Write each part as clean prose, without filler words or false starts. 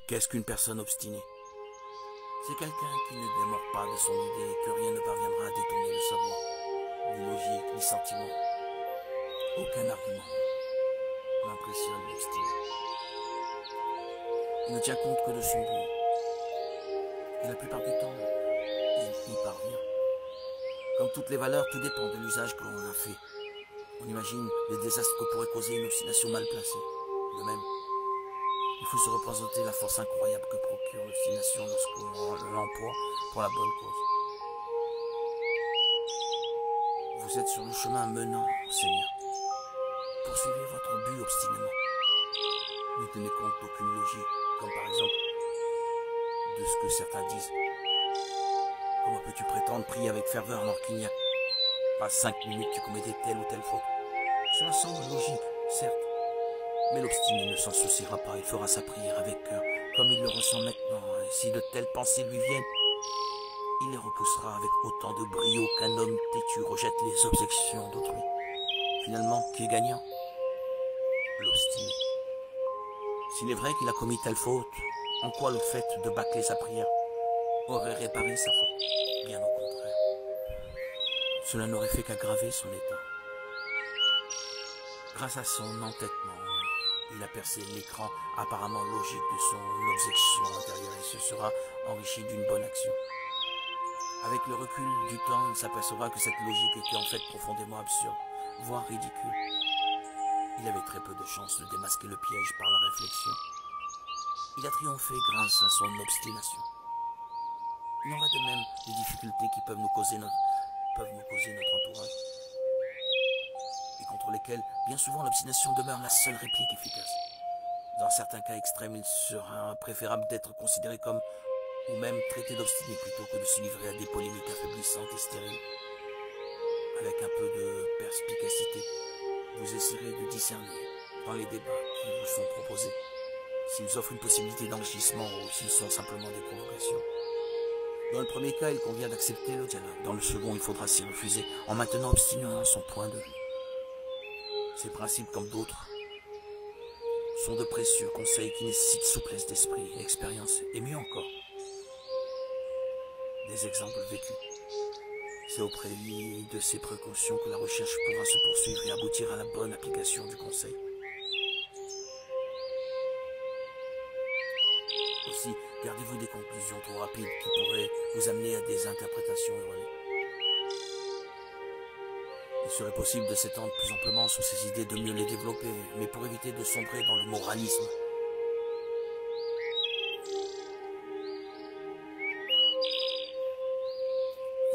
Qu'est-ce qu'une personne obstinée? C'est quelqu'un qui ne démord pas de son idée et que rien ne parviendra à détourner le savoir, ni logique, ni sentiment. Aucun argument n'impressionne l'obstiné. Il ne tient compte que de son but. Et la plupart du temps, il y parvient. Comme toutes les valeurs, tout dépend de l'usage que l'on en a fait. On imagine les désastres que pourrait causer une obstination mal placée. De même, il faut se représenter la force incroyable que procure l'obstination lorsqu'on l'emploie pour la bonne cause. Vous êtes sur le chemin menant, Seigneur. Poursuivez votre but obstinément. Ne tenez compte d'aucune logique, comme par exemple de ce que certains disent. Comment peux-tu prétendre prier avec ferveur alors qu'il n'y a pas 5 minutes que tu commettais telle ou telle faute? Cela semble logique, certes, mais l'obstiné ne s'en souciera pas, il fera sa prière avec cœur, comme il le ressent maintenant, et si de telles pensées lui viennent, il les repoussera avec autant de brio qu'un homme têtu rejette les objections d'autrui. Finalement, qui est gagnant? L'obstiné. S'il est vrai qu'il a commis telle faute, en quoi le fait de bâcler sa prière aurait réparé sa faute? Bien au contraire. Cela n'aurait fait qu'aggraver son état. Grâce à son entêtement, il a percé l'écran apparemment logique de son objection intérieure et se sera enrichi d'une bonne action. Avec le recul du temps, il s'apercevra que cette logique était en fait profondément absurde, voire ridicule. Il avait très peu de chances de démasquer le piège par la réflexion. Il a triomphé grâce à son obstination. Il en va de même des difficultés qui peuvent nous causer notre entourage, et contre lesquelles, bien souvent, l'obstination demeure la seule réplique efficace. Dans certains cas extrêmes, il sera préférable d'être considéré comme, ou même traité d'obstiné plutôt que de se livrer à des polémiques affaiblissantes et stériles. Avec un peu de perspicacité, vous essaierez de discerner, dans les débats qui vous sont proposés, s'ils offrent une possibilité d'enrichissement ou s'ils sont simplement des provocations. Dans le premier cas, il convient d'accepter le dialogue. Dans le second, il faudra s'y refuser en maintenant obstinément son point de vue. Ces principes, comme d'autres, sont de précieux conseils qui nécessitent souplesse d'esprit et expérience, et mieux encore, des exemples vécus. C'est auprès de ces précautions que la recherche pourra se poursuivre et aboutir à la bonne application du conseil. Aussi, gardez-vous des conclusions trop rapides qui pourraient vous amener à des interprétations erronées. Il serait possible de s'étendre plus amplement sur ces idées, de mieux les développer, mais pour éviter de sombrer dans le moralisme.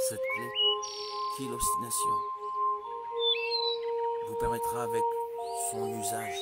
Cette clé, qui est l'obstination, vous permettra avec son usage